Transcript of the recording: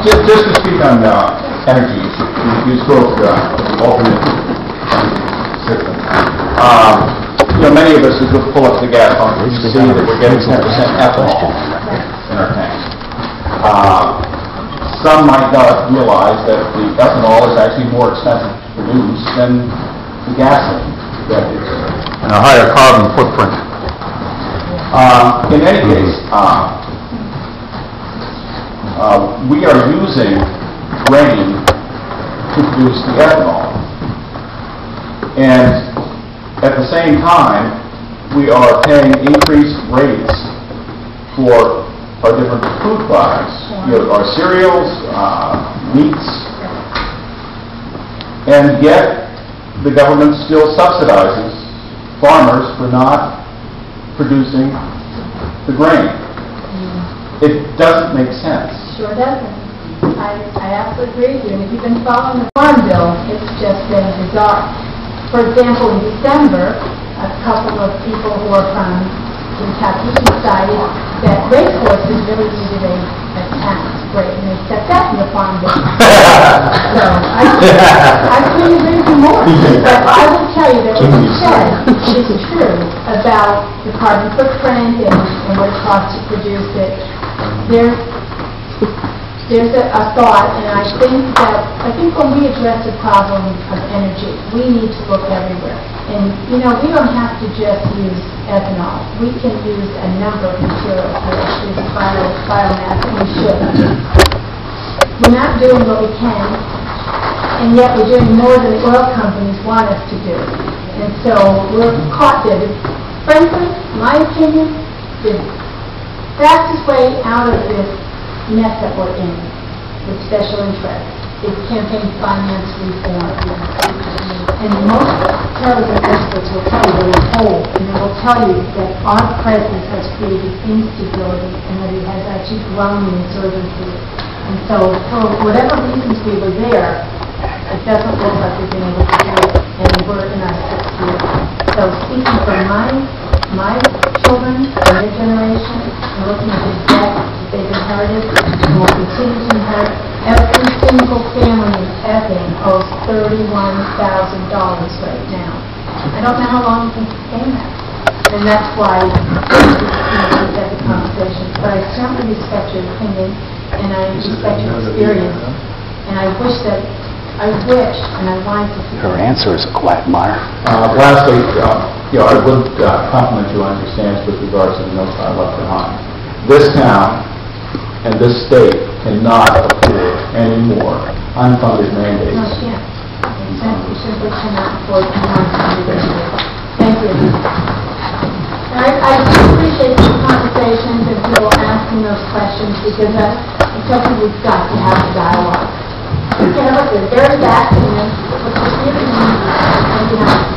Just to speak on energy issues, you spoke alternate system. Many of us who pull up the gas pump, you see that we're getting 10% ethanol in our tanks. Some might not realize that the ethanol is actually more expensive to produce than the gasoline. That is, and a higher carbon footprint. In any case, we are using grain to produce the ethanol. And at the same time, we are paying increased rates for our different food products, our cereals, meats, and yet the government still subsidizes farmers for not producing the grain. It doesn't make sense. Sure doesn't. I absolutely agree with you. And if you've been following the Farm Bill, it's just been bizarre. For example, in December, a couple of people who are from Kentucky decided that racehorses really needed a tax break, and they set that in the Farm Bill. So I couldn't agree with you more. But I will tell you that what you said is true about the carbon footprint and what it costs to produce it. There's a thought, and I think when we address the problem of energy, we need to look everywhere. And we don't have to just use ethanol. We can use a number of materials to use biomass, and we should. We're not doing what we can, and yet we're doing more than the oil companies want us to do. And so we're caught there. Frankly, my opinion, the fastest way out of this mess that we're in with special interests is campaign finance reform. And most terrorism experts will tell you they're in whole, and they will tell you that our president has created instability and that he has actually grown the insurgency. And so for whatever reasons we were there, it doesn't look like we've been able to do it, and we're in our 6th year. So speaking for my children and their generation, and looking at the debt that they've inherited and will continue to inherit, every single family in Epping owes $31,000 right now. I don't know how long we can sustain that. And that's why we've had the conversation. But I certainly respect your opinion, and I respect your experience. And I wish and I wanted to see. Her answer is a quagmire. Lastly, I would compliment you on your stance with regards to the No Child Left Behind. This town and this state cannot afford any more unfunded mandates. No, she can't. We simply cannot afford unfunded mandates. Thank you. And I appreciate the conversations and people asking those questions, because I tell people we've got to have a dialogue. You know, they're very back, and it's really easy.